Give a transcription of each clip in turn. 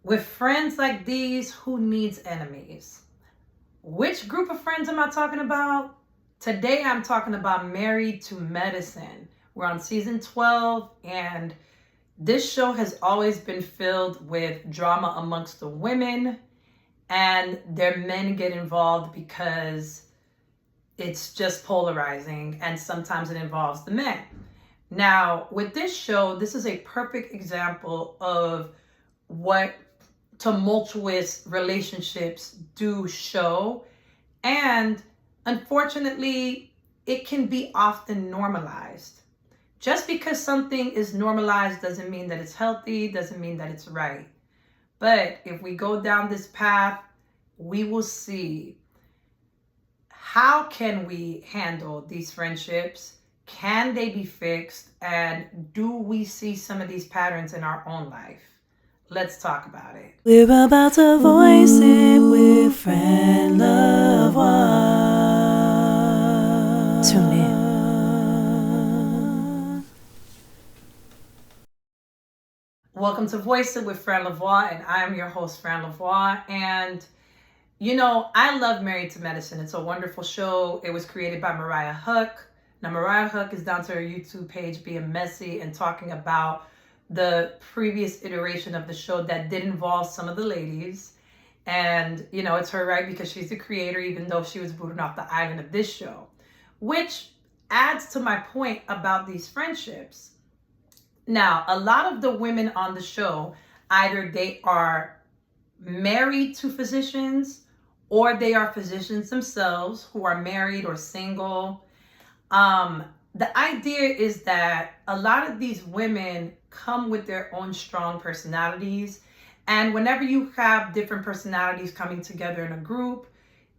With friends like these, who needs enemies? Which group of friends am I talking about? Today I'm talking about Married to Medicine. We're on season 12, and this show has always been filled with drama amongst the women, and their men get involved because it's just polarizing, and sometimes it involves the men. Now, with this show, this is a perfect example of what tumultuous relationships do show. And unfortunately, it can be often normalized. Just because something is normalized doesn't mean that it's healthy, doesn't mean that it's right. But if we go down this path, we will see how can we handle these friendships? Can they be fixed? And do we see some of these patterns in our own life? Let's talk about it. We're about to voice it with friend love one. Tune in. Welcome to Voice It with Fran Lavoie, and I'm your host, Fran Lavoie. And you know, I love Married to Medicine. It's a wonderful show. It was created by Mariah Huq. Now, Mariah Huq is down to her YouTube page being messy and talking about the previous iteration of the show that did involve some of the ladies. And, you know, it's her right because she's the creator, even though she was booted off the island of this show, which adds to my point about these friendships. Now, a lot of the women on the show, either they are married to physicians or they are physicians themselves who are married or single. The idea is that a lot of these women come with their own strong personalities. And whenever you have different personalities coming together in a group,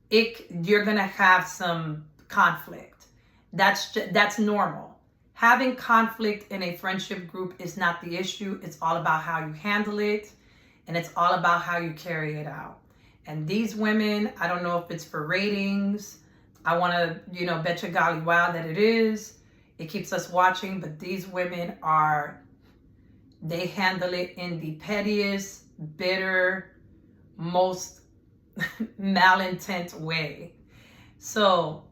you're going to have some conflict. That's normal. Having conflict in a friendship group is not the issue. It's all about how you handle it, and it's all about how you carry it out. And these women, I don't know if it's for ratings. I want to, bet your golly wow that it is. It keeps us watching, but these women they handle it in the pettiest, bitter, most malintent way. So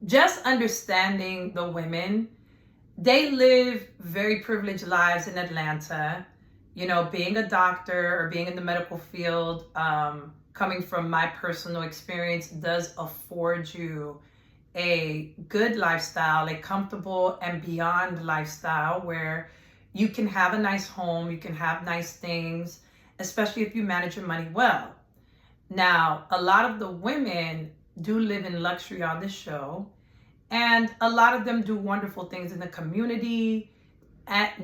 just understanding the women, they live very privileged lives in Atlanta. Being a doctor or being in the medical field, coming from my personal experience, does afford you a good lifestyle, a comfortable and beyond lifestyle where you can have a nice home, you can have nice things, especially if you manage your money well. Now, a lot of the women do live in luxury on this show, and a lot of them do wonderful things in the community,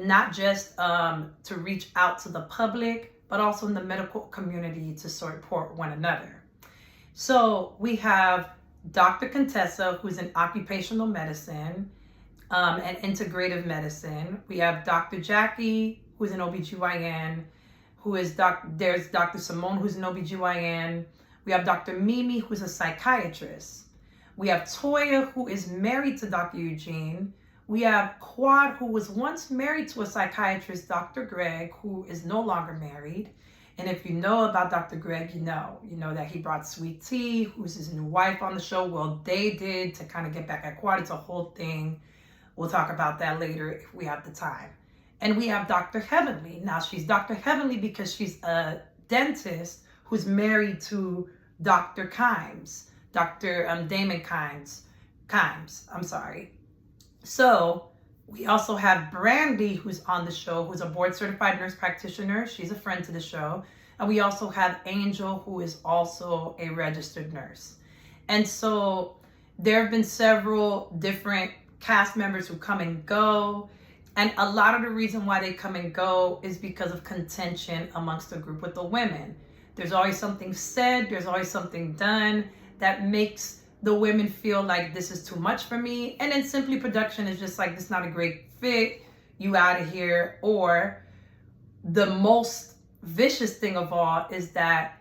not just to reach out to the public, but also in the medical community to support one another. So we have Dr. Contessa, who's in occupational medicine and integrative medicine. We have Dr. Jackie, who's an OBGYN, there's Dr. Simone, who's an OBGYN. We have Dr. Mimi, who's a psychiatrist. We have Toya, who is married to Dr. Eugene. We have Quad, who was once married to a psychiatrist, Dr. Greg, who is no longer married. And if you know about Dr. Greg, you know that he brought Sweet Tea, who's his new wife, on the show. Well, they did to kind of get back at Quad. It's a whole thing. We'll talk about that later if we have the time. And we have Dr. Heavenly. Now, she's Dr. Heavenly because she's a dentist who's married to Dr. Kimes, Dr. Damon Kimes. I'm sorry. So we also have Brandy, who's on the show, who's a board certified nurse practitioner. She's a friend to the show. And we also have Angel, who is also a registered nurse. And so there have been several different cast members who come and go. And a lot of the reason why they come and go is because of contention amongst the group with the women. There's always something said, there's always something done that makes the women feel like this is too much for me. And then Simply Production is just like, this is not a great fit, you out of here. Or the most vicious thing of all is that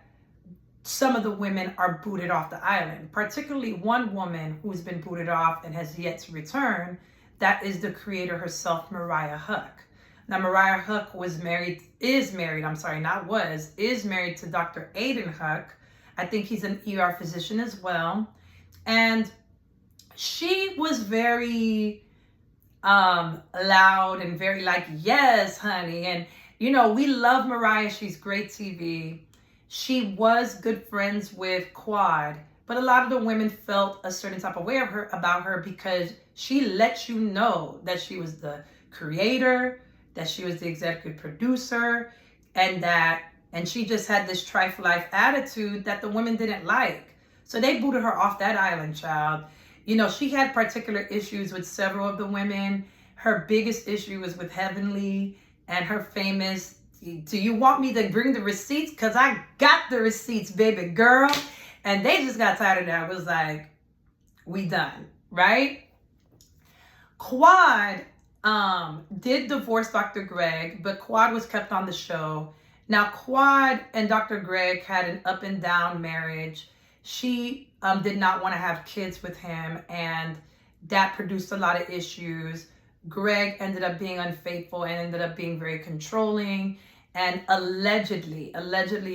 some of the women are booted off the island, particularly one woman who's been booted off and has yet to return. That is the creator herself, Mariah Huq. Now, Mariah Huq was married is married, I'm sorry, not was, is married to Dr. Aiden Huck. I think he's an ER physician as well. And she was very loud and very like, yes, honey. And, you know, we love Mariah. She's great TV. She was good friends with Quad, but a lot of the women felt a certain type of way of her about her because she let you know that she was the creator, that she was the executive producer, and she just had this trifle life attitude that the women didn't like. So they booted her off that island, child. You know, she had particular issues with several of the women. Her biggest issue was with Heavenly and her famous, do you want me to bring the receipts? Because I got the receipts, baby girl. And they just got tired of that. It was like, we done, right? Quad did divorce Dr. Greg, but Quad was kept on the show. Now, Quad and Dr. Greg had an up and down marriage. She did not want to have kids with him, and that produced a lot of issues. Greg ended up being unfaithful and ended up being very controlling and allegedly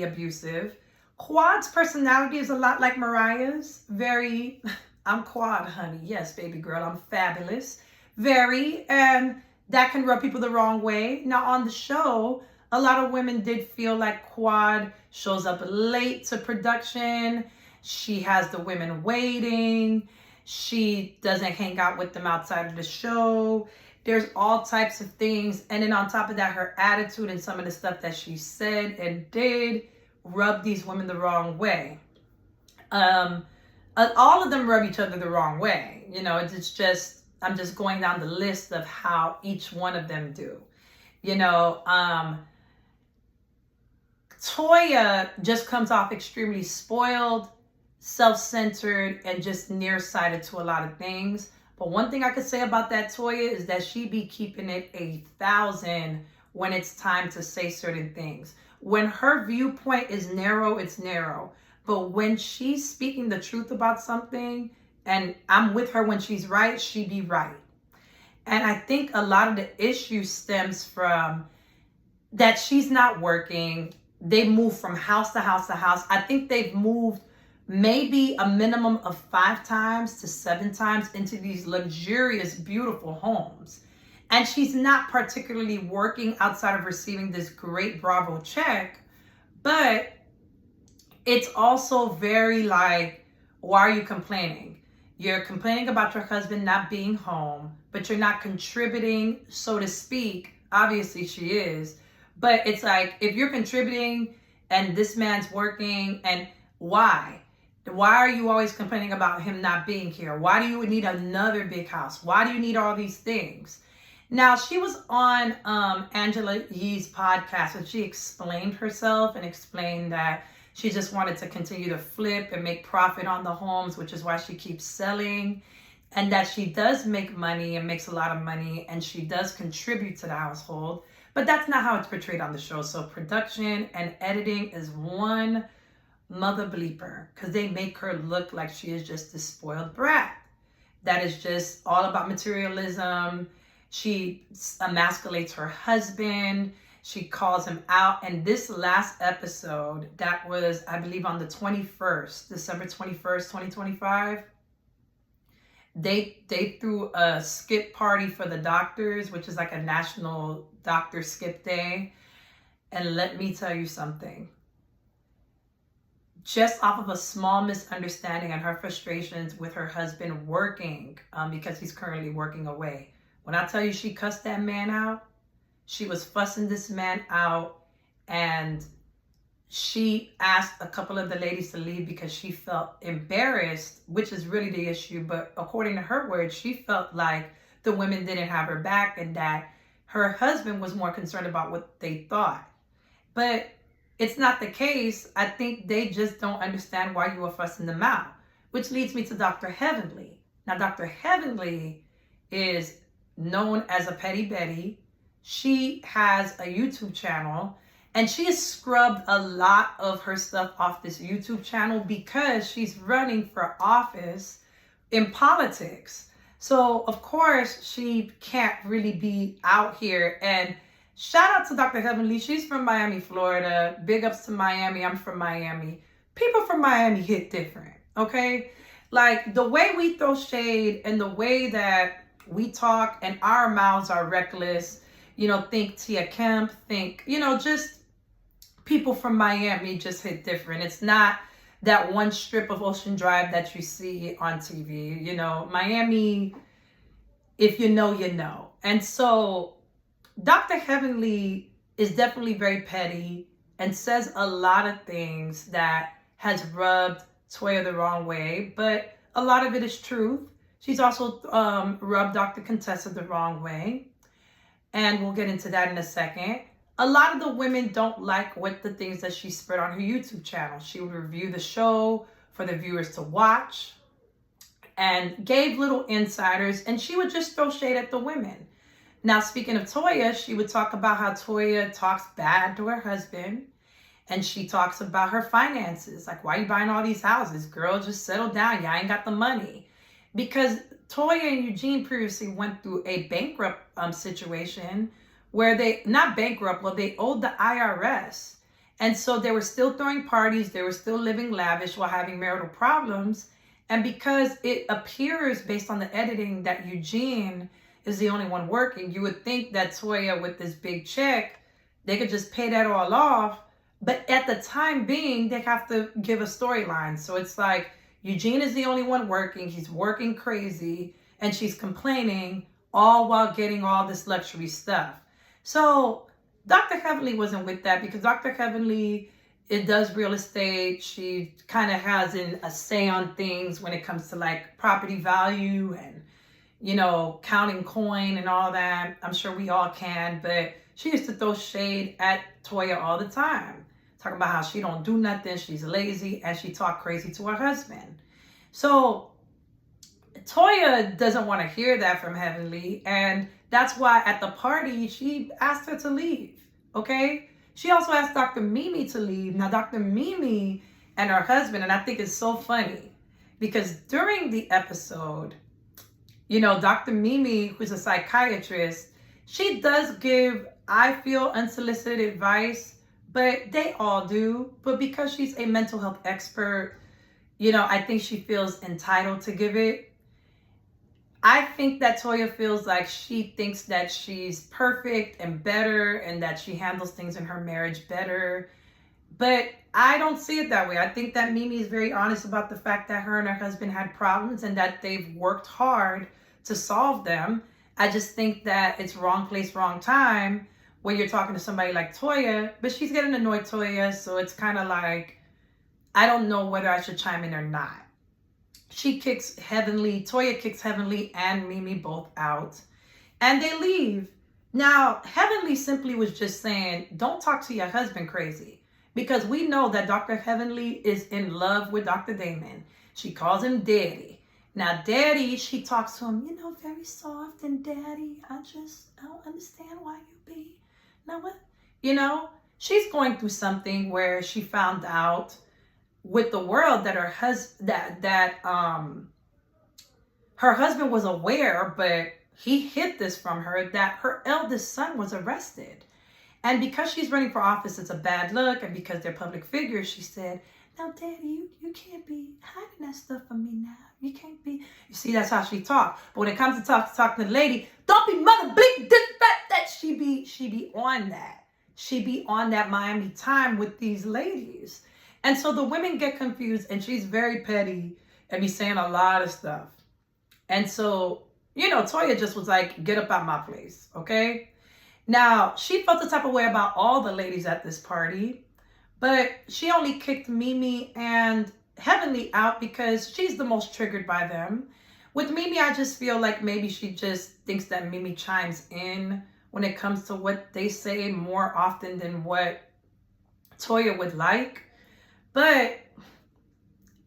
abusive. Quad's personality is a lot like Mariah's. Very, I'm Quad, honey. Yes, baby girl, I'm fabulous. Very, and that can rub people the wrong way. Now, on the show, a lot of women did feel like Quad shows up late to production. She has the women waiting. She doesn't hang out with them outside of the show. There's all types of things. And then on top of that, her attitude and some of the stuff that she said and did rub these women the wrong way. All of them rub each other the wrong way. You know, it's just, I'm just going down the list of how each one of them do. You know, Toya just comes off extremely spoiled, self-centered, and just nearsighted to a lot of things. But one thing I could say about that Toya is that she be keeping it 1,000 when it's time to say certain things. When her viewpoint is narrow, it's narrow. But when she's speaking the truth about something, and I'm with her when she's right, she be right. And I think a lot of the issue stems from that she's not working. They move from house to house to house. I think they've moved maybe a minimum of 5 times to 7 times into these luxurious, beautiful homes. And she's not particularly working outside of receiving this great Bravo check, but it's also very like, why are you complaining? You're complaining about your husband not being home, but you're not contributing, so to speak. Obviously she is, but it's like, if you're contributing and this man's working, and why? Why are you always complaining about him not being here? Why do you need another big house? Why do you need all these things? Now, she was on Angela Yee's podcast, and she explained herself and explained that she just wanted to continue to flip and make profit on the homes, which is why she keeps selling, and that she does make money and makes a lot of money, and she does contribute to the household. But that's not how it's portrayed on the show. So production and editing is one mother bleeper, because they make her look like she is just this spoiled brat that is just all about materialism. She emasculates her husband. She calls him out. And this last episode, that was, I believe, on the 21st, December 21st, 2025, they threw a skip party for the doctors, which is like a national doctor skip day. And let me tell you something. Just off of a small misunderstanding and her frustrations with her husband working, because he's currently working away. When I tell you she cussed that man out, she was fussing this man out, and she asked a couple of the ladies to leave because she felt embarrassed, which is really the issue. But according to her words, she felt like the women didn't have her back and that her husband was more concerned about what they thought. But it's not the case. I think they just don't understand why you were fussing them out, which leads me to Dr. Heavenly. Now, Dr. Heavenly is known as a Petty Betty. She has a YouTube channel, and she has scrubbed a lot of her stuff off this YouTube channel because she's running for office in politics. So, of course, she can't really be out here and Shout out to Dr. Heavenly. She's from Miami, Florida. Big ups to Miami. I'm from Miami. People from Miami hit different, okay? Like the way we throw shade and the way that we talk and our mouths are reckless, think Tia Kemp, think, just people from Miami just hit different. It's not that one strip of Ocean Drive that you see on TV. Miami, if you know, you know. And so Dr. Heavenly is definitely very petty and says a lot of things that has rubbed Toya the wrong way, but a lot of it is truth. She's also rubbed Dr. Contessa the wrong way, and we'll get into that in a second. A lot of the women don't like the things that she spread on her YouTube channel. She would review the show for the viewers to watch and gave little insiders, and she would just throw shade at the women. Now, speaking of Toya, she would talk about how Toya talks bad to her husband, and she talks about her finances. Like, why are you buying all these houses? Girl, just settle down. Y'all ain't got the money. Because Toya and Eugene previously went through a bankrupt situation where they owed the IRS. And so they were still throwing parties. They were still living lavish while having marital problems. And because it appears based on the editing that Eugene is the only one working, you would think that Toya, with this big check, they could just pay that all off. But at the time being, they have to give a storyline. So it's like Eugene is the only one working. He's working crazy, and she's complaining, all while getting all this luxury stuff. So Dr. Heavenly wasn't with that, because Dr. Heavenly, it does real estate. She kind of has a say on things when it comes to like property value and, counting coin and all that. I'm sure we all can, but she used to throw shade at Toya all the time. Talking about how she don't do nothing, she's lazy, and she talk crazy to her husband. So Toya doesn't want to hear that from Heavenly, and that's why at the party, she asked her to leave, okay? She also asked Dr. Mimi to leave. Now, Dr. Mimi and her husband, and I think it's so funny, because during the episode, Dr. Mimi, who's a psychiatrist, she does give, I feel, unsolicited advice, but they all do. But because she's a mental health expert, I think she feels entitled to give it. I think that Toya feels like she thinks that she's perfect and better and that she handles things in her marriage better. But I don't see it that way. I think that Mimi is very honest about the fact that her and her husband had problems and that they've worked hard to solve them. I just think that it's wrong place, wrong time when you're talking to somebody like Toya, but she's getting annoyed Toya, so it's kind of like, I don't know whether I should chime in or not. Toya kicks Heavenly and Mimi both out, and they leave. Now, Heavenly simply was just saying, don't talk to your husband crazy, because we know that Dr. Heavenly is in love with Dr. Damon. She calls him Daddy. Now, Daddy, she talks to him, very soft, and Daddy, I don't understand why you be. Now what? She's going through something where she found out with the world that her husband was aware, but he hid this from her, that her eldest son was arrested. And because she's running for office, it's a bad look, and because they're public figures, she said, now, Daddy, you can't be hiding that stuff from me now. You can't be. You see, that's how she talks. But when it comes to talking to the lady, don't be mother bleep this, that. She be on that. She be on that Miami time with these ladies. And so the women get confused, and she's very petty and be saying a lot of stuff. And so, Toya just was like, get up out my place, okay? Now, she felt the type of way about all the ladies at this party, but she only kicked Mimi and Heavenly out because she's the most triggered by them. With Mimi, I just feel like maybe she just thinks that Mimi chimes in when it comes to what they say more often than what Toya would like. But,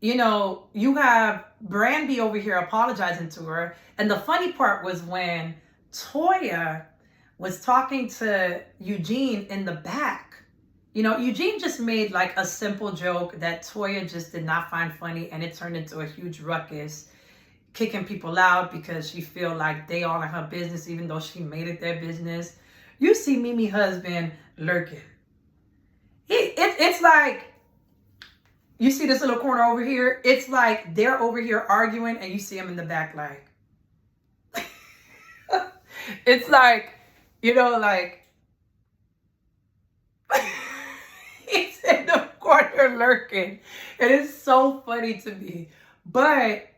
you have Brandy over here apologizing to her. And the funny part was when Toya was talking to Eugene in the back. Eugene just made like a simple joke that Toya just did not find funny, and it turned into a huge ruckus, kicking people out because she feel like they all in her business, even though she made it their business. You see Mimi husband lurking. It's like, you see this little corner over here? It's like they're over here arguing and you see him in the back like. It's like, like he's in the corner lurking. It is so funny to me. But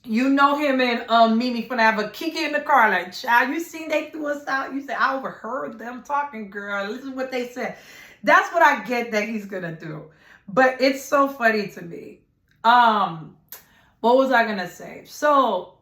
him and Mimi finna have a kiki in the car. Like, child, you seen they threw us out? You said, I overheard them talking, girl. Listen to what they said. That's what I get that he's gonna do. But it's so funny to me. What was I gonna say? So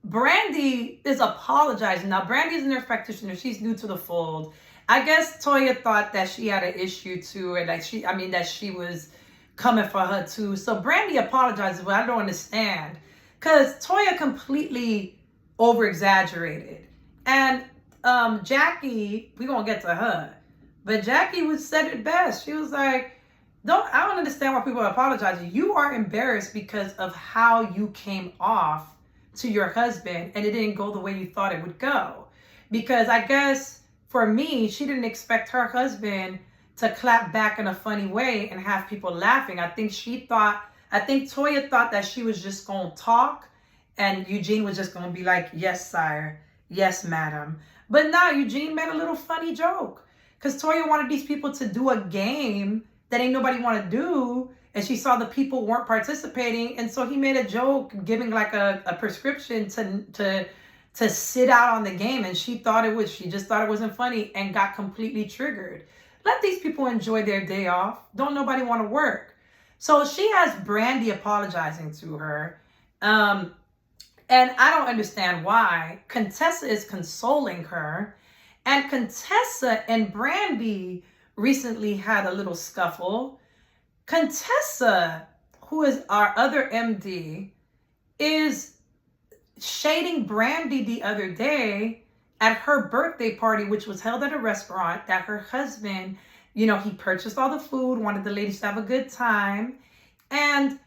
Brandy is apologizing. Now, Brandy's a nurse practitioner. She's new to the fold. I guess Toya thought that she had an issue too, and that she was coming for her too. So Brandy apologizes, but I don't understand. Because Toya completely over-exaggerated. And Jackie, we're going to get to her. But Jackie said it best. She was like, I don't understand why people are apologizing. You are embarrassed because of how you came off to your husband and it didn't go the way you thought it would go. Because I guess for me, she didn't expect her husband to clap back in a funny way and have people laughing. I think Toya thought that she was just going to talk and Eugene was just going to be like, yes, sire. Yes, madam. But now Eugene made a little funny joke because Toya wanted these people to do a game that ain't nobody want to do. And she saw the people weren't participating. And so he made a joke giving like a prescription to sit out on the game. And she just thought it wasn't funny and got completely triggered. Let these people enjoy their day off. Don't nobody want to work. So she has Brandy apologizing to her. And I don't understand why. Contessa is consoling her. And Contessa and Brandy recently had a little scuffle. Contessa, who is our other MD, is shading Brandy the other day at her birthday party, which was held at a restaurant, that her husband, he purchased all the food, wanted the ladies to have a good time. And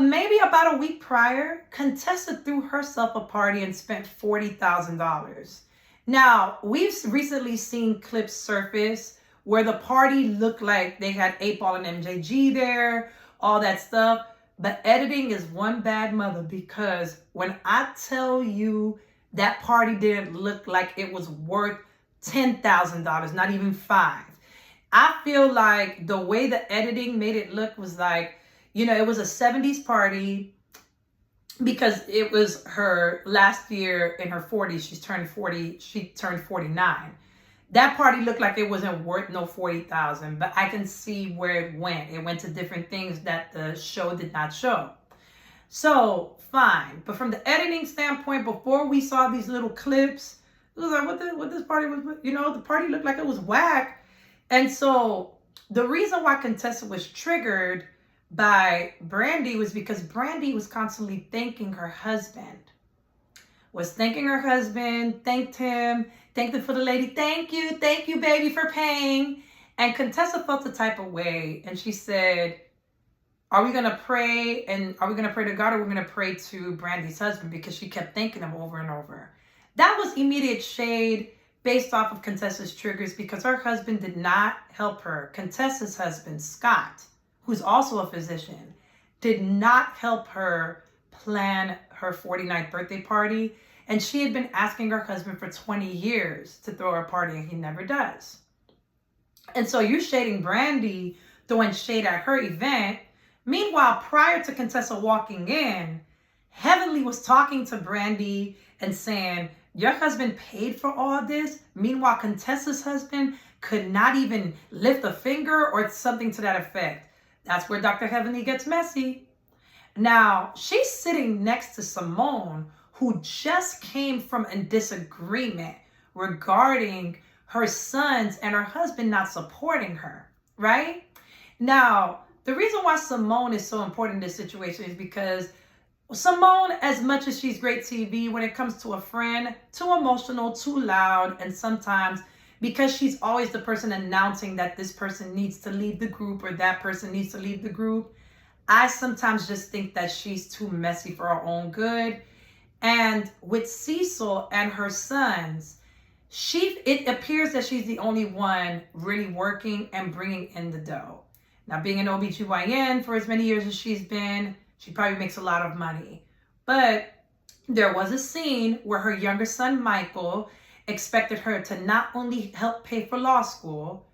maybe about a week prior, Contessa threw herself a party and spent $40,000. Now, we've recently seen clips surface where the party looked like they had 8Ball and MJG there, all that stuff. But editing is one bad mother, because when I tell you that party didn't look like it was worth $10,000, not even $5,000. I feel like the way the editing made it look was like, it was a 70s party because it was her last year in her 40s. She turned 49. That party looked like it wasn't worth no $40,000, but I can see where it went. It went to different things that the show did not show. So, fine. But from the editing standpoint, before we saw these little clips, it was like, what this party was, the party looked like it was whack. And so, the reason why Contessa was triggered by Brandy was because Brandy was constantly thanking her husband. Thanked him for the lady. Thank you, baby, for paying. And Contessa felt the type of way. And she said, are we going to pray? And are we going to pray to God, or are we going to pray to Brandy's husband? Because she kept thanking him over and over. That was immediate shade based off of Contessa's triggers, because her husband did not help her. Contessa's husband, Scott, who's also a physician, did not help her plan her 49th birthday party. And she had been asking her husband for 20 years to throw a party, and he never does. And so you're shading Brandy, throwing shade at her event. Meanwhile, prior to Contessa walking in, Heavenly was talking to Brandy and saying, your husband paid for all this. Meanwhile, Contessa's husband could not even lift a finger or something to that effect. That's where Dr. Heavenly gets messy. Now, she's sitting next to Simone, who just came from a disagreement regarding her sons and her husband not supporting her, right? Now, the reason why Simone is so important in this situation is because Simone, as much as she's great TV, when it comes to a friend, too emotional, too loud, and sometimes because she's always the person announcing that this person needs to leave the group or that person needs to leave the group, I sometimes just think that she's too messy for her own good. And with Cecil and her sons, it appears that she's the only one really working and bringing in the dough. Now, being an OBGYN for as many years as she's been, she probably makes a lot of money. But there was a scene where her younger son, Michael, expected her to not only help pay for law school,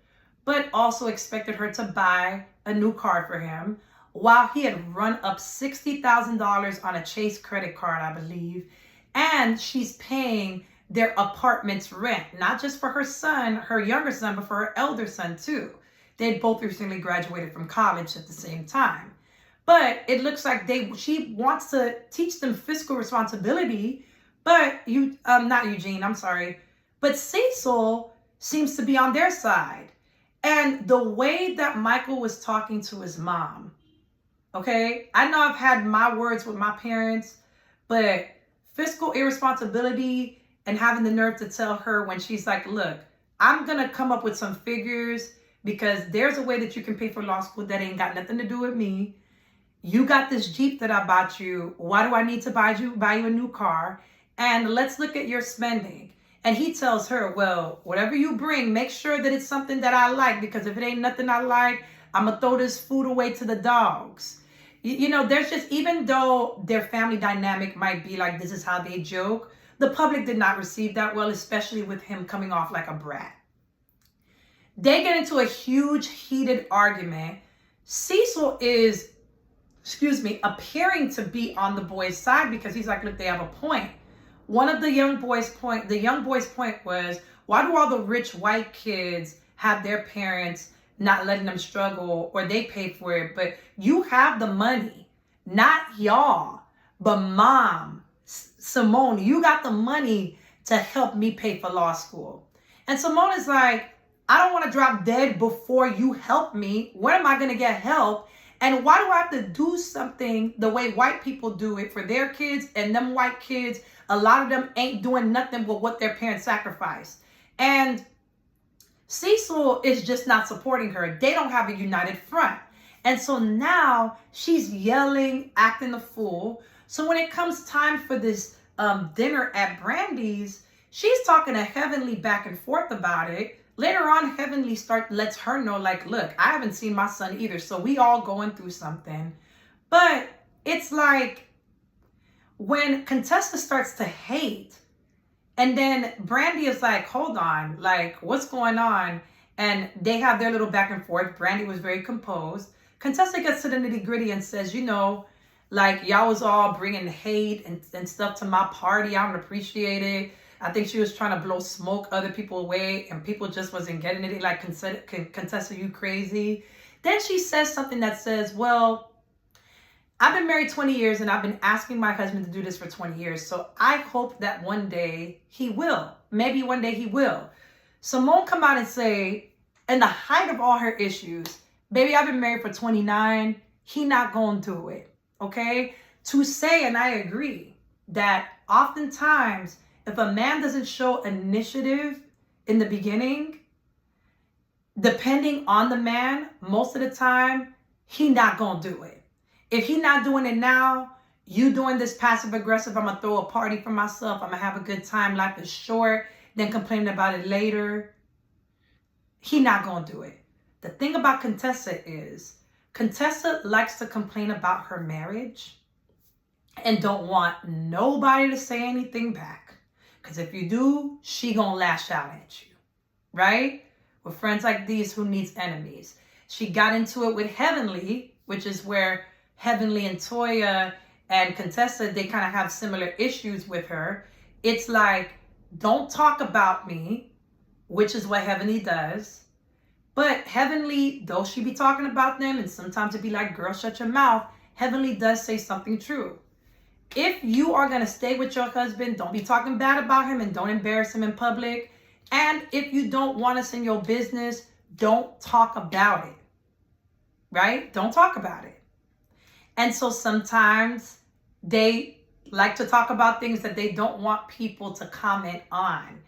but also expected her to buy a new car for him while he had run up $60,000 on a Chase credit card, I believe. And she's paying their apartment's rent, not just for her son, her younger son, but for her elder son too. They both recently graduated from college at the same time. But it looks like she wants to teach them fiscal responsibility, but not Eugene, I'm sorry, but Cecil seems to be on their side. And the way that Michael was talking to his mom, okay, I know I've had my words with my parents, but fiscal irresponsibility and having the nerve to tell her when she's like, look, I'm going to come up with some figures because there's a way that you can pay for law school that ain't got nothing to do with me. You got this Jeep that I bought you. Why do I need to buy you a new car? And let's look at your spending. And he tells her, well, whatever you bring, make sure that it's something that I like, because if it ain't nothing I like, I'm going to throw this food away to the dogs. You know, there's just, even though their family dynamic might be like, this is how they joke, the public did not receive that well, especially with him coming off like a brat. They get into a huge heated argument. Cecil is, appearing to be on the boys' side because he's like, look, they have a point. One of the young boys' point was, why do all the rich white kids have their parents not letting them struggle, or they pay for it? But you have the money, not y'all, but mom, Simone, you got the money to help me pay for law school. And Simone is like, I don't want to drop dead before you help me. When am I going to get help? And why do I have to do something the way white people do it for their kids? And them white kids, a lot of them ain't doing nothing but what their parents sacrificed. And Cecil is just not supporting her. They don't have a united front. And so now she's yelling, acting a fool. So when it comes time for this dinner at Brandy's, she's talking to Heavenly back and forth about it. Later on, Heavenly lets her know, like, look, I haven't seen my son either, so we all going through something. But it's like when Contessa starts to hate, and then Brandy is like, hold on, like, what's going on? And they have their little back and forth. Brandy was very composed. Contessa gets to the nitty gritty and says, you know, like, y'all was all bringing hate and stuff to my party. I don't appreciate it. I think she was trying to blow smoke other people away, and people just wasn't getting it. Like, Contessa, you crazy. Then she says something that says, well, I've been married 20 years and I've been asking my husband to do this for 20 years. So I hope that one day he will. Maybe one day he will. Simone come out and say, in the height of all her issues, baby, I've been married for 29. He not going to do it. Okay? To say, and I agree, that oftentimes, if a man doesn't show initiative in the beginning, depending on the man, most of the time, he not gonna do it. If he not doing it now, you doing this passive aggressive, I'm gonna throw a party for myself, I'm gonna have a good time, life is short, then complaining about it later, he not gonna do it. The thing about Contessa is, Contessa likes to complain about her marriage and don't want nobody to say anything back. Because if you do, she gonna lash out at you, right? With friends like these, who needs enemies? She got into it with Heavenly, which is where Heavenly and Toya and Contessa, they kind of have similar issues with her. It's like, don't talk about me, which is what Heavenly does. But Heavenly, though she be talking about them, and sometimes it be like, girl, shut your mouth, Heavenly does say something true. If you are going to stay with your husband, don't be talking bad about him and don't embarrass him in public. And if you don't want us in your business, don't talk about it, right? Don't talk about it. And so sometimes they like to talk about things that they don't want people to comment on.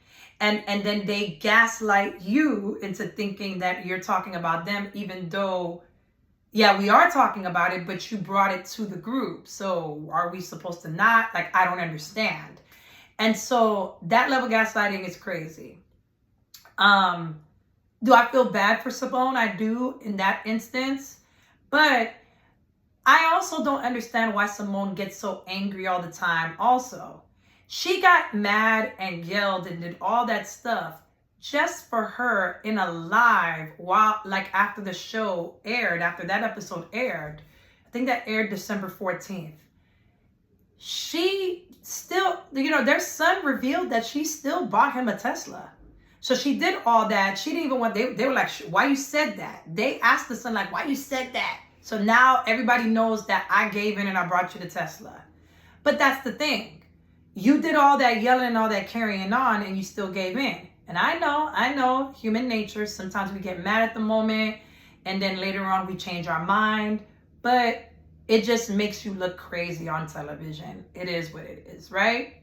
And then they gaslight you into thinking that you're talking about them, even though, yeah, we are talking about it, but you brought it to the group. So are we supposed to not? Like, I don't understand. And so that level of gaslighting is crazy. Do I feel bad for Simone? I do in that instance. But I also don't understand why Simone gets so angry all the time also. She got mad and yelled and did all that stuff just for her in a live while, like, after the show aired, after that episode aired. I think that aired December 14th. She still, their son revealed that she still bought him a Tesla. So she did all that. She didn't even want, they were like, why you said that? They asked the son, like, why you said that? So now everybody knows that I gave in and I brought you the Tesla. But that's the thing. You did all that yelling and all that carrying on and you still gave in. And I know, human nature. Sometimes we get mad at the moment and then later on we change our mind. But it just makes you look crazy on television. It is what it is, right?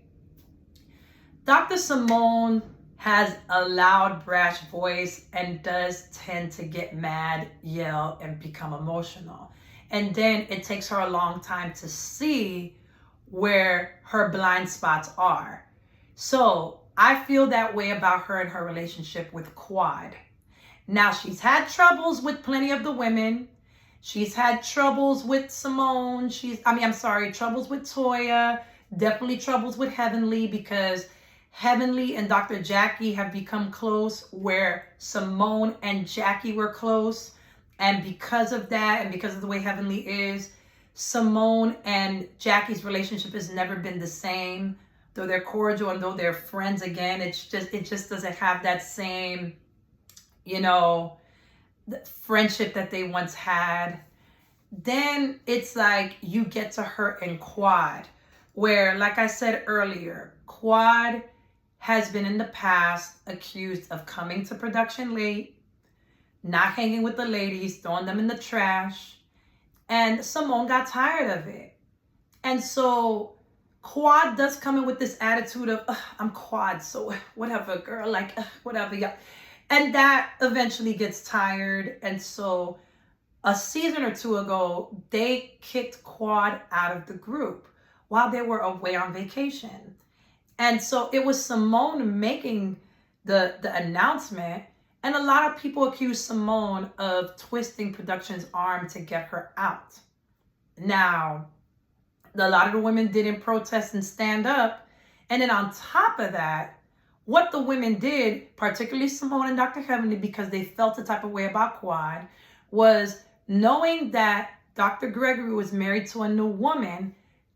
Dr. Simone has a loud, brash voice and does tend to get mad, yell, and become emotional. And then it takes her a long time to see where her blind spots are. So I feel that way about her and her relationship with Quad. Now, she's had troubles with plenty of the women. She's had troubles with Simone. Troubles with Toya. Definitely troubles with Heavenly, because Heavenly and Dr. Jackie have become close where Simone and Jackie were close. And because of that, and because of the way Heavenly is, Simone and Jackie's relationship has never been the same. Though they're cordial and though they're friends again, it just doesn't have that same, the friendship that they once had. Then it's like you get to her and Quad, where, like I said earlier, Quad has been in the past accused of coming to production late, not hanging with the ladies, throwing them in the trash. And Simone got tired of it. And so Quad does come in with this attitude of, I'm Quad, so whatever, girl, like, whatever, yeah. And that eventually gets tired. And so a season or two ago, they kicked Quad out of the group while they were away on vacation. And so it was Simone making the announcement, and a lot of people accused Simone of twisting production's arm to get her out. Now, a lot of the women didn't protest and stand up. And then on top of that, what the women did, particularly Simone and Dr. Heavenly, because they felt the type of way about Quad, was knowing that Dr. Gregory was married to a new woman,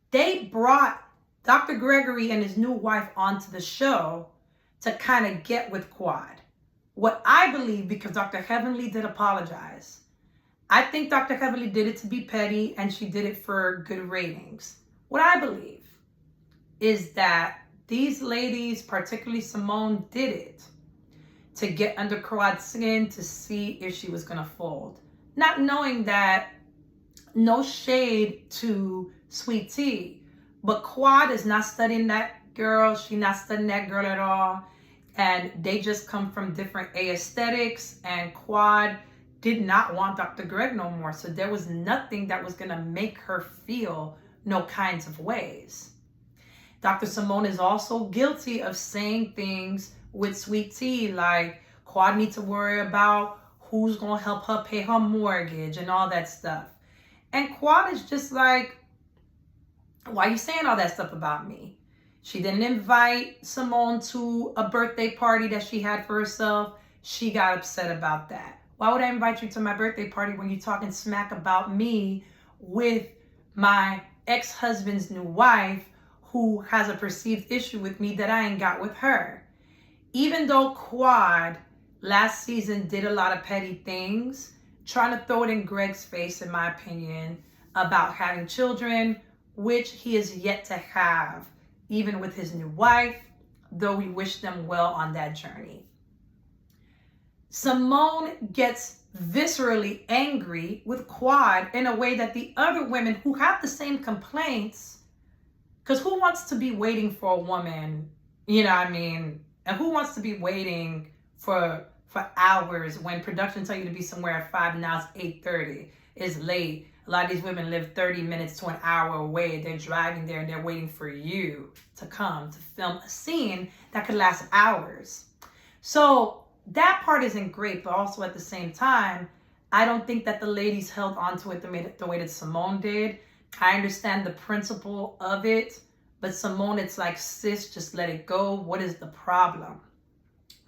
they brought Dr. Gregory and his new wife onto the show to kind of get with Quad. What I believe, because Dr. Heavenly did apologize, I think Dr. Heavenly did it to be petty and she did it for good ratings. What I believe is that these ladies, particularly Simone, did it to get under Quad's skin to see if she was going to fold. Not knowing that, no shade to Sweet Tea, but Quad is not studying that girl. She's not studying that girl at all. And they just come from different aesthetics. And Quad did not want Dr. Greg no more. So there was nothing that was going to make her feel no kinds of ways. Dr. Simone is also guilty of saying things with Sweet Tea, like Quad needs to worry about who's going to help her pay her mortgage and all that stuff. And Quad is just like, why are you saying all that stuff about me? She didn't invite Simone to a birthday party that she had for herself. She got upset about that. Why would I invite you to my birthday party when you're talking smack about me with my ex-husband's new wife who has a perceived issue with me that I ain't got with her? Even though Quad last season did a lot of petty things, trying to throw it in Greg's face, in my opinion, about having children, which he is yet to have, even with his new wife, though we wish them well on that journey. Simone gets viscerally angry with Quad in a way that the other women who have the same complaints, because who wants to be waiting for a woman, and who wants to be waiting for hours when production tell you to be somewhere at 5, now it's 8:30, it's late. A lot of these women live 30 minutes to an hour away. They're driving there and they're waiting for you to come to film a scene that could last hours. So that part isn't great, but also at the same time, I don't think that the ladies held on to it the way that Simone did. I understand the principle of it, but Simone, it's like, sis, just let it go. What is the problem?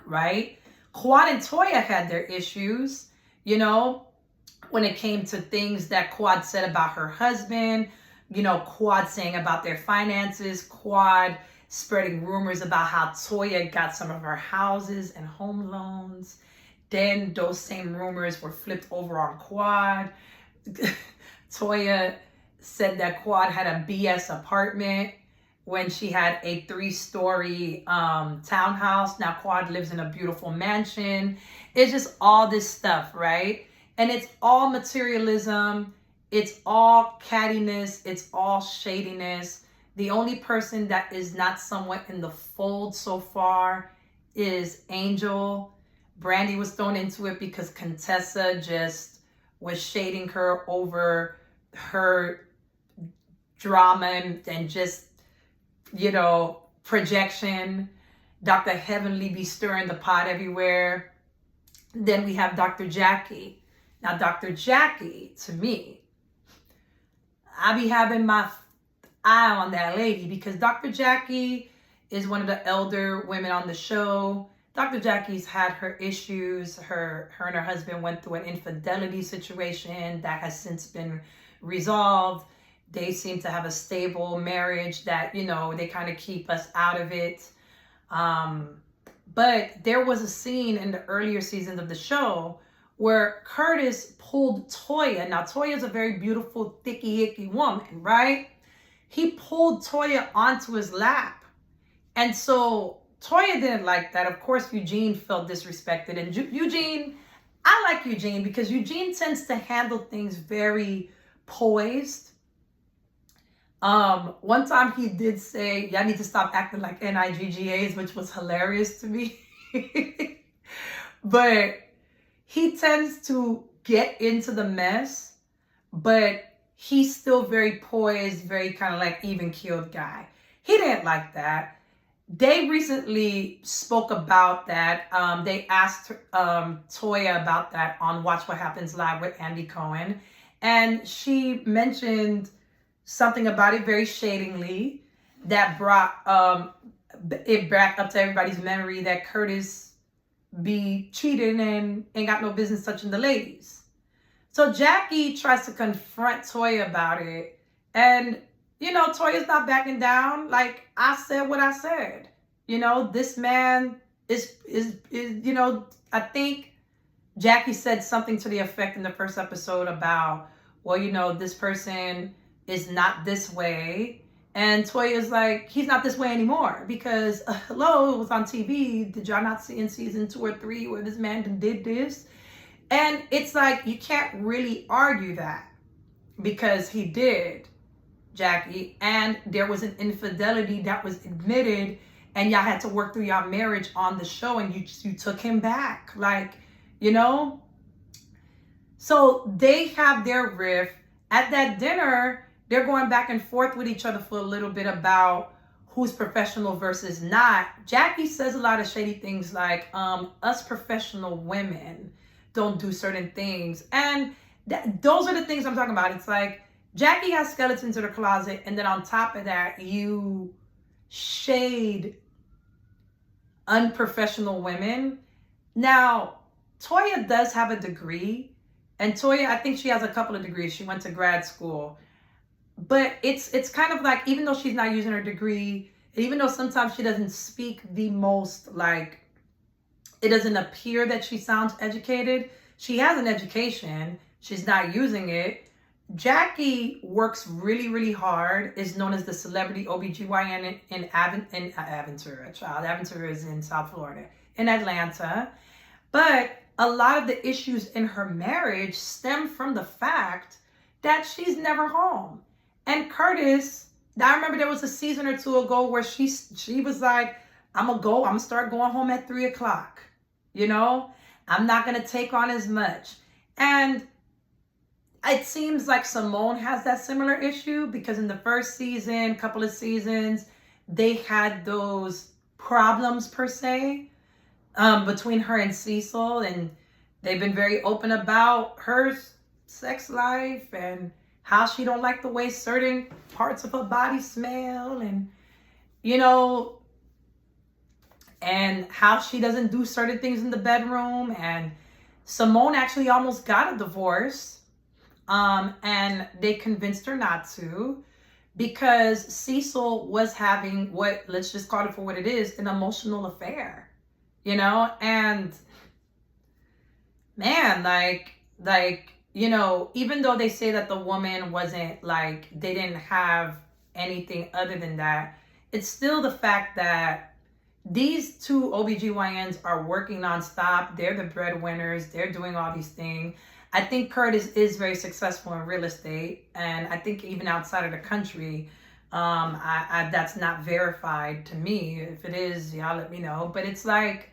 Right? Quad and Toya had their issues, you know, when it came to things that Quad said about her husband, you know, Quad saying about their finances, Quad spreading rumors about how Toya got some of her houses and home loans. Then those same rumors were flipped over on Quad. Toya said that Quad had a BS apartment when she had a 3-story townhouse. Now Quad lives in a beautiful mansion. It's just all this stuff, right? And it's all materialism. It's all cattiness. It's all shadiness. The only person that is not somewhat in the fold so far is Angel. Brandy was thrown into it because Contessa just was shading her over her drama and just, you know, projection. Dr. Heavenly be stirring the pot everywhere. Then we have Dr. Jackie. Now, Dr. Jackie, to me, I be having my eye on that lady because Dr. Jackie is one of the elder women on the show. Dr. Jackie's had her issues. Her and her husband went through an infidelity situation that has since been resolved. They seem to have a stable marriage that, you know, they kind of keep us out of it. But there was a scene in the earlier seasons of the show where Curtis pulled Toya. Now, Toya's a very beautiful, thicky-icky woman, right? He pulled Toya onto his lap. And so Toya didn't like that. Of course, Eugene felt disrespected. And Eugene, I like Eugene because Eugene tends to handle things very poised. One time he did say, y'all need to stop acting like NIGGAs, which was hilarious to me. But he tends to get into the mess, but he's still very poised, very kind of like even-keeled guy. He didn't like that. They recently spoke about that. They asked Toya about that on Watch What Happens Live with Andy Cohen. And she mentioned something about it very shadingly that brought it back up to everybody's memory that Curtis be cheating and ain't got no business touching the ladies. So Jackie tries to confront Toya about it. And, you know, Toya's not backing down. Like, I said what I said. You know, this man is you know, I think Jackie said something to the effect in the first episode about, well, you know, this person is not this way. And Toya's like, he's not this way anymore because, hello, it was on TV. Did y'all not see in season 2 or 3 where this man did this? And it's like, you can't really argue that because he did, Jackie. And there was an infidelity that was admitted and y'all had to work through your marriage on the show and you took him back. Like, you know? So they have their riff. At that dinner, they're going back and forth with each other for a little bit about who's professional versus not. Jackie says a lot of shady things like, us professional women don't do certain things. And those are the things I'm talking about. It's like, Jackie has skeletons in her closet, and then on top of that, you shade unprofessional women. Now, Toya does have a degree, and Toya, I think she has a couple of degrees. She went to grad school. But it's kind of like, even though she's not using her degree, even though sometimes she doesn't speak the most, like, it doesn't appear that she sounds educated, she has an education, she's not using it. Jackie works really, really hard, is known as the celebrity OBGYN in Aventura. Aventura is in South Florida, in Atlanta. But a lot of the issues in her marriage stem from the fact that she's never home. And Curtis, I remember there was a season or 2 ago where she was like, I'm gonna start going home at 3:00. You know, I'm not gonna take on as much. And it seems like Simone has that similar issue because in the first season, couple of seasons, they had those problems per se. between her and Cecil, and they've been very open about her sex life and how she don't like the way certain parts of her body smell, and you know, and how she doesn't do certain things in the bedroom. And Simone actually almost got a divorce, and they convinced her not to, because Cecil was having what, let's just call it for what it is, an emotional affair, you know? And man, like, you know, even though they say that the woman wasn't like, they didn't have anything other than that, it's still the fact that these two OBGYNs are working nonstop. They're the breadwinners. They're doing all these things. I think Curtis is very successful in real estate. And I think even outside of the country, I that's not verified to me. If it is, y'all let me know. But it's like,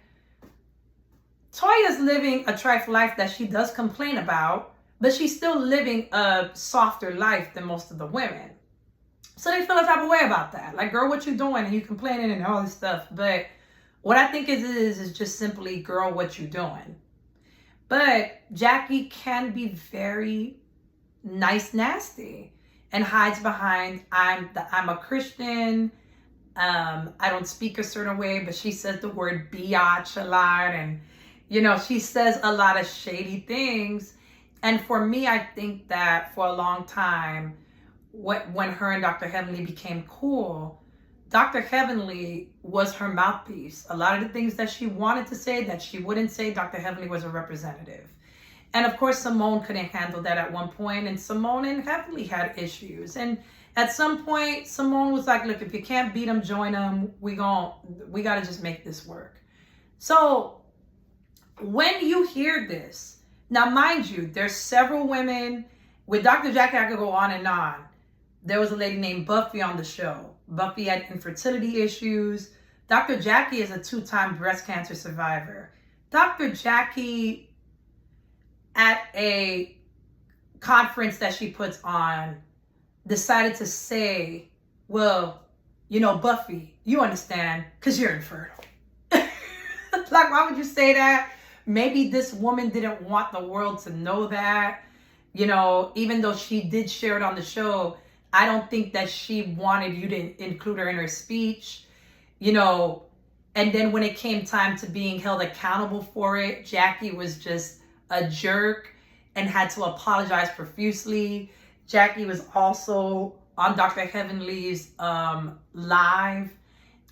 Toya's living a trifle life that she does complain about, but she's still living a softer life than most of the women. So they feel a type of way about that. Like, girl, what you doing? And you complaining and all this stuff. But what I think is just simply, girl, what you doing? But Jackie can be very nice, nasty, and hides behind, I'm a Christian. I don't speak a certain way, but she says the word biatch a lot, and you know, she says a lot of shady things. And for me, I think that for a long time, when her and Dr. Heavenly became cool, Dr. Heavenly was her mouthpiece. A lot of the things that she wanted to say that she wouldn't say, Dr. Heavenly was a representative. And of course, Simone couldn't handle that at one point, and Simone and Heavenly had issues. And at some point, Simone was like, look, if you can't beat them, join them. We got to just make this work. So when you hear this, now mind you, there's several women. With Dr. Jackie, I could go on and on. There was a lady named Buffy on the show. Buffy had infertility issues. Dr. Jackie is a 2-time breast cancer survivor. Dr. Jackie, at a conference that she puts on, decided to say, well, you know, Buffy, you understand, because you're infertile. Like, why would you say that? Maybe this woman didn't want the world to know that. You know, even though she did share it on the show, I don't think that she wanted you to include her in her speech, you know. And then when it came time to being held accountable for it, Jackie was just a jerk and had to apologize profusely. Jackie was also on Dr. Heavenly's live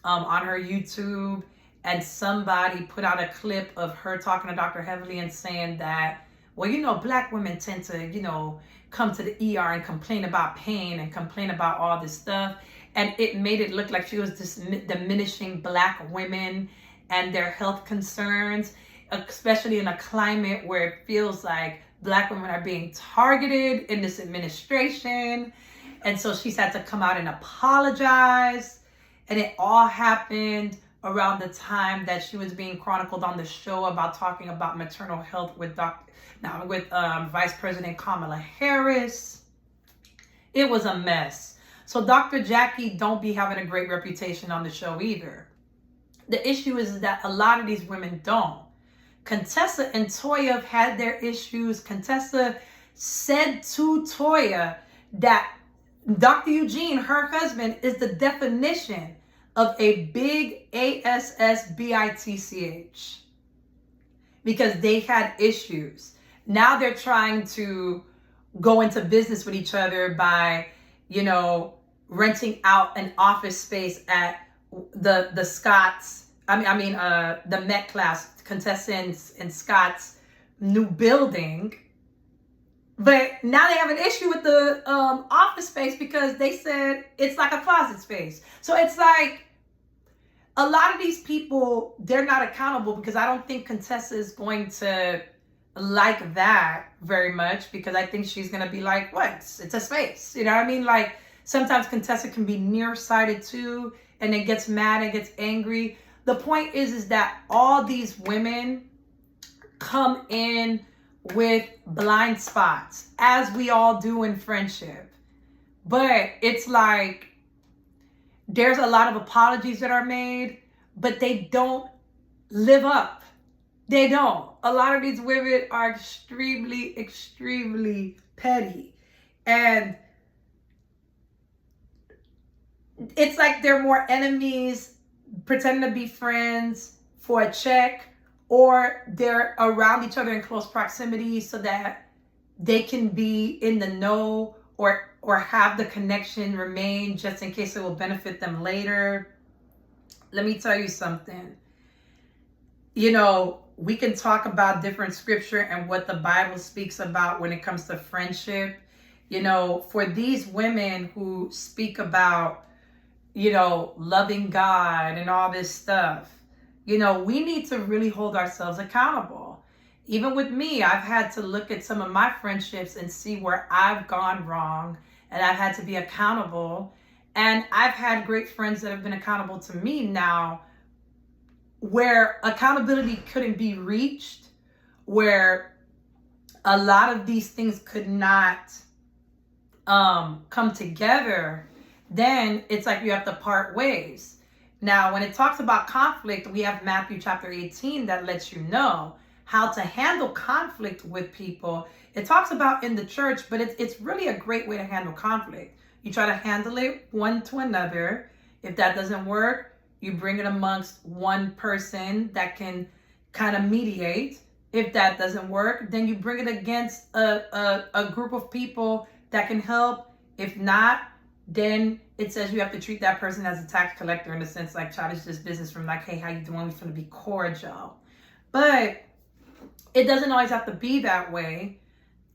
on her YouTube, and somebody put out a clip of her talking to Dr. Heavenly and saying that, well, you know, Black women tend to, you know, come to the ER and complain about pain and complain about all this stuff. And it made it look like she was diminishing Black women and their health concerns, especially in a climate where it feels like Black women are being targeted in this administration. And so she's had to come out and apologize. And it all happened around the time that she was being chronicled on the show about talking about maternal health with Vice President Kamala Harris. It was a mess. So Dr. Jackie don't be having a great reputation on the show either. The issue is that a lot of these women don't. Contessa and Toya have had their issues. Contessa said to Toya that Dr. Eugene, her husband, is the definition of a big ASSBITCH, because they had issues. Now they're trying to go into business with each other by, you know, renting out an office space at the Scott's, the Met class, Contessa and Scott's new building. But now they have an issue with the office space because they said it's like a closet space. So it's like, a lot of these people, they're not accountable, because I don't think Contessa is going to like that very much, because I think she's going to be like, what? It's a space. You know what I mean? Like, sometimes Contessa can be nearsighted too, and then gets mad and gets angry. The point is that all these women come in with blind spots, as we all do in friendship. But it's like, there's a lot of apologies that are made, but they don't live up. They don't. A lot of these women are extremely, extremely petty. And it's like they're more enemies pretending to be friends for a check, or they're around each other in close proximity so that they can be in the know, or have the connection remain just in case it will benefit them later. Let me tell you something. You know, we can talk about different scripture and what the Bible speaks about when it comes to friendship. You know, for these women who speak about, you know, loving God and all this stuff, you know, we need to really hold ourselves accountable. Even with me, I've had to look at some of my friendships and see where I've gone wrong, and I've had to be accountable. And I've had great friends that have been accountable to me now, where accountability couldn't be reached, where a lot of these things could not come together, then it's like you have to part ways. Now, when it talks about conflict, we have Matthew chapter 18 that lets you know how to handle conflict with people. It talks about in the church, but it's really a great way to handle conflict. You try to handle it one to another. If that doesn't work, you bring it amongst one person that can kind of mediate. If that doesn't work, then you bring it against a group of people that can help. If not, then it says you have to treat that person as a tax collector, in a sense, like childish just business, from like, hey, how you doing? We're going to be cordial. But it doesn't always have to be that way.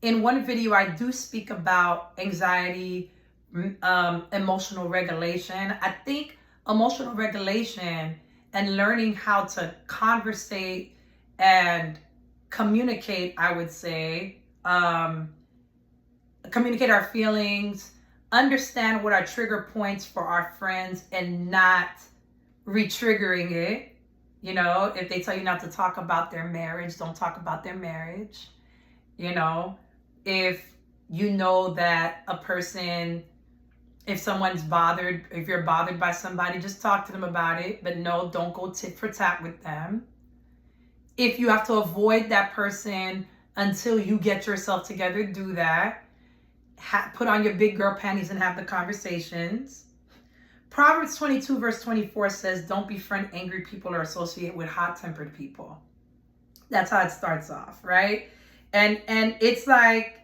In one video, I do speak about anxiety, emotional regulation. I think emotional regulation and learning how to conversate and communicate, I would say, communicate our feelings, understand what our trigger points for our friends, and not re-triggering it. You know, if they tell you not to talk about their marriage, don't talk about their marriage. You know, if you know that a person, if someone's bothered, if you're bothered by somebody, just talk to them about it. But no, don't go tit for tat with them. If you have to avoid that person until you get yourself together, do that. Put on your big girl panties and have the conversations. Proverbs 22 verse 24 says, don't befriend angry people or associate with hot-tempered people. That's how it starts off, right? And it's like,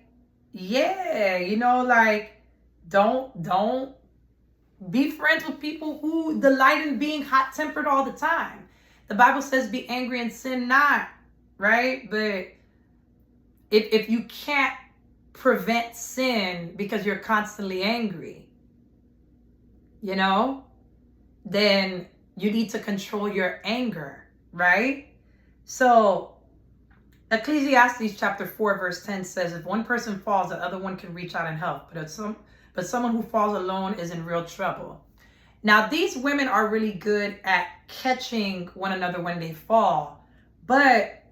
yeah, you know, like, don't be friends with people who delight in being hot-tempered all the time. The Bible says be angry and sin not, right? But if you can't prevent sin because you're constantly angry, you know, then you need to control your anger, right? So Ecclesiastes chapter 4 verse 10 says, if one person falls, the other one can reach out and help. But someone who falls alone is in real trouble. Now, these women are really good at catching one another when they fall, but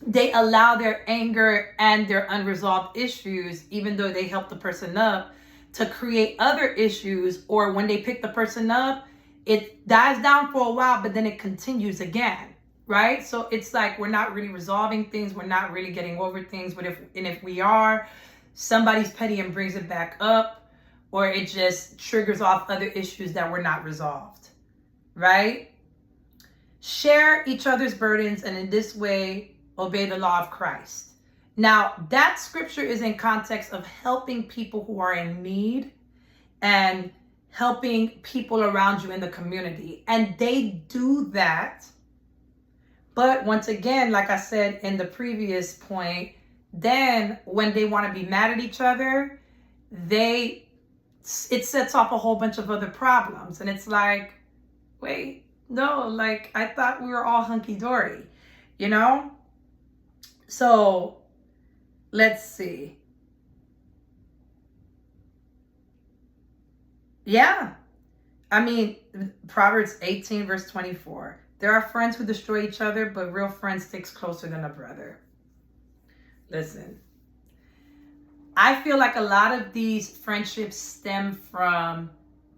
they allow their anger and their unresolved issues, even though they help the person up, to create other issues. Or when they pick the person up, it dies down for a while, but then it continues again, right? So it's like we're not really resolving things. We're not really getting over things. But if we are, somebody's petty and brings it back up, or it just triggers off other issues that were not resolved, right? Share each other's burdens, and in this way, obey the law of Christ. Now, that scripture is in context of helping people who are in need and helping people around you in the community. And they do that. But once again, like I said in the previous point, then when they want to be mad at each other, it sets off a whole bunch of other problems. And it's like, wait, no, like I thought we were all hunky-dory, you know? So let's see. Yeah. I mean, Proverbs 18 verse 24. There are friends who destroy each other, but real friends sticks closer than a brother. Listen. I feel like a lot of these friendships stem from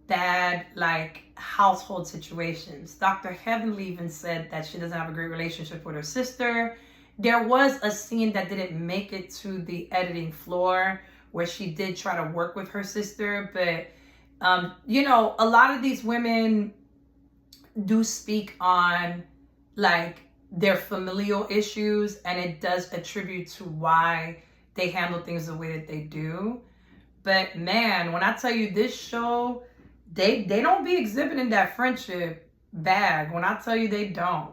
bad, like, household situations. Dr. Heavenly even said that she doesn't have a great relationship with her sister. There was a scene that didn't make it to the editing floor where she did try to work with her sister, but a lot of these women do speak on, like, their familial issues, and it does attribute to why they handle things the way that they do. But man, when I tell you this show, they don't be exhibiting that friendship bag. When I tell you, they don't.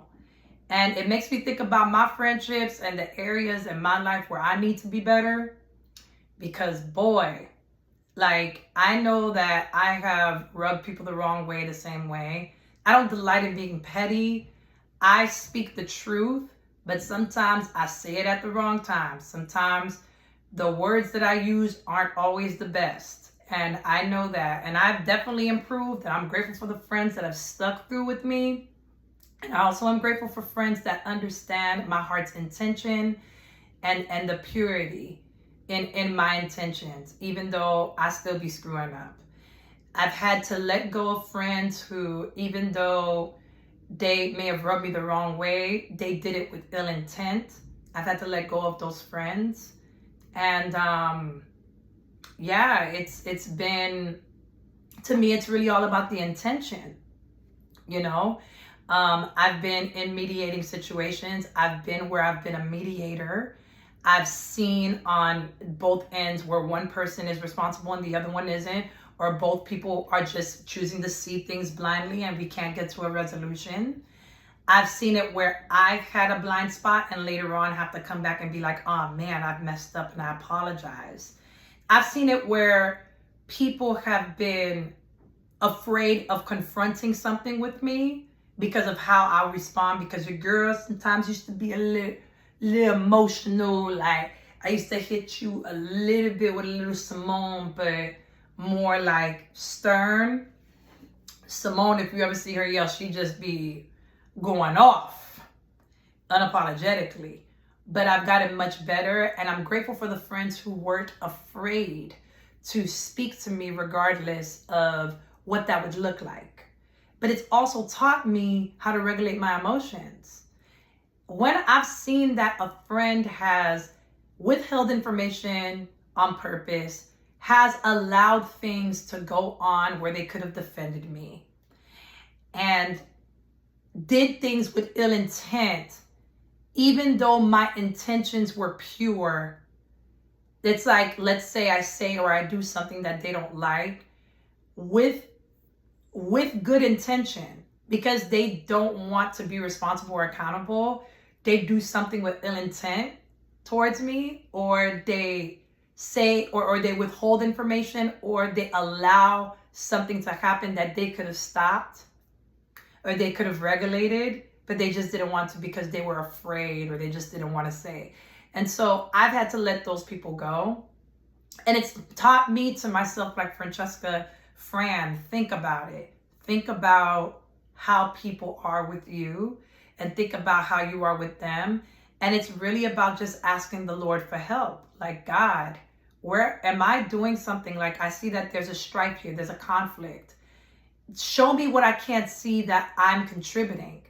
And it makes me think about my friendships and the areas in my life where I need to be better. Because boy, like, I know that I have rubbed people the wrong way the same way. I don't delight in being petty. I speak the truth, but sometimes I say it at the wrong time. Sometimes the words that I use aren't always the best. And I know that. And I've definitely improved. And I'm grateful for the friends that have stuck through with me. And I also am grateful for friends that understand my heart's intention and the purity in my intentions, even though I still be screwing up. I've had to let go of friends who, even though they may have rubbed me the wrong way, they did it with ill intent. I've had to let go of those friends. And it's been, to me, it's really all about the intention. I've been in mediating situations. I've been where I've been a mediator. I've seen on both ends where one person is responsible and the other one isn't, or both people are just choosing to see things blindly and we can't get to a resolution. I've seen it where I've had a blind spot and later on have to come back and be like, oh man, I've messed up and I apologize. I've seen it where people have been afraid of confronting something with me because of how I respond, because your girl sometimes used to be a little emotional. Like, I used to hit you a little bit with a little Simone, but more like stern. Simone, if you ever see her yell, she just be going off unapologetically. But I've gotten much better, and I'm grateful for the friends who weren't afraid to speak to me regardless of what that would look like. But it's also taught me how to regulate my emotions. When I've seen that a friend has withheld information on purpose, has allowed things to go on where they could have defended me, and did things with ill intent, even though my intentions were pure. It's like, let's say I say or I do something that they don't like with good intention, because they don't want to be responsible or accountable. They do something with ill intent towards me, or they say or they withhold information, or they allow something to happen that they could have stopped or they could have regulated, but they just didn't want to because they were afraid or they just didn't want to say. And so I've had to let those people go. And it's taught me to myself, like, Francesca, Fran, think about it. Think about how people are with you and think about how you are with them. And it's really about just asking the Lord for help. Like, God, where am I doing something? Like, I see that there's a strife here, there's a conflict. Show me what I can't see that I'm contributing.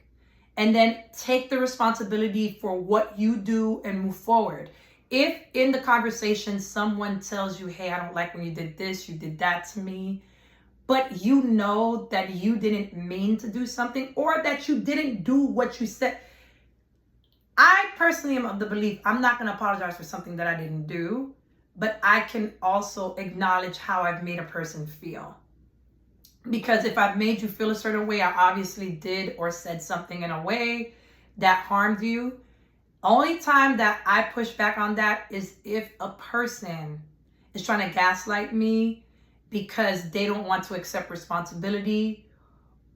And then take the responsibility for what you do and move forward. If in the conversation someone tells you, hey, I don't like when you did this, you did that to me, but you know that you didn't mean to do something, or that you didn't do what you said. I personally am of the belief I'm not going to apologize for something that I didn't do, but I can also acknowledge how I've made a person feel. Because if I've made you feel a certain way, I obviously did or said something in a way that harmed you. Only time that I push back on that is if a person is trying to gaslight me because they don't want to accept responsibility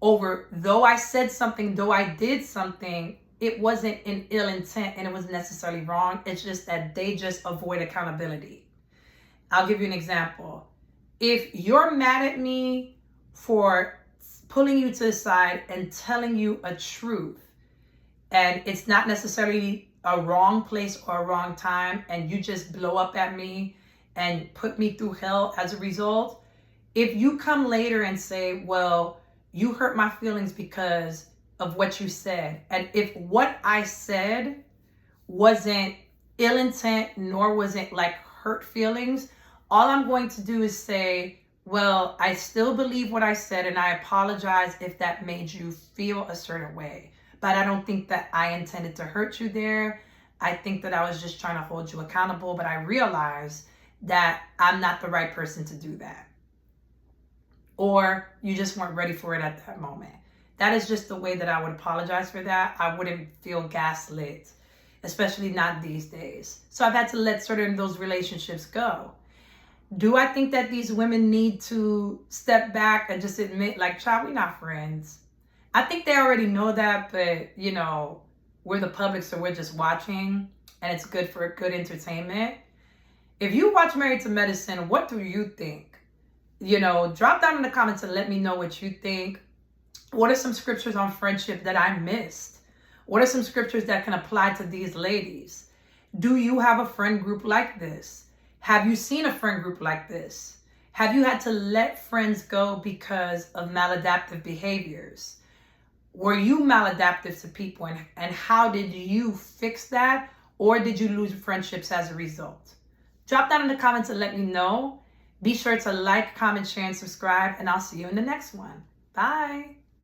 over, though I said something, though I did something, it wasn't in ill intent and it wasn't necessarily wrong. It's just that they just avoid accountability. I'll give you an example. If you're mad at me for pulling you to the side and telling you a truth, and it's not necessarily a wrong place or a wrong time, and you just blow up at me and put me through hell as a result, If you come later and say, well, you hurt my feelings because of what you said, and if what I said wasn't ill intent nor was it like hurt feelings, all I'm going to do is say, well, I still believe what I said and I apologize if that made you feel a certain way. But I don't think that I intended to hurt you there. I think that I was just trying to hold you accountable, but I realized that I'm not the right person to do that. Or you just weren't ready for it at that moment. That is just the way that I would apologize for that. I wouldn't feel gaslit, especially not these days. So I've had to let certain those relationships go. Do I think that these women need to step back and just admit, like, child, we're not friends? I think they already know that, but, you know, we're the public, so we're just watching, and it's good for good entertainment. If you watch Married to Medicine, what do you think? You know, drop down in the comments and let me know what you think. What are some scriptures on friendship that I missed? What are some scriptures that can apply to these ladies? Do you have a friend group like this? Have you seen a friend group like this? Have you had to let friends go because of maladaptive behaviors? Were you maladaptive to people, and how did you fix that? Or did you lose friendships as a result? Drop down in the comments and let me know. Be sure to like, comment, share, and subscribe, and I'll see you in the next one. Bye.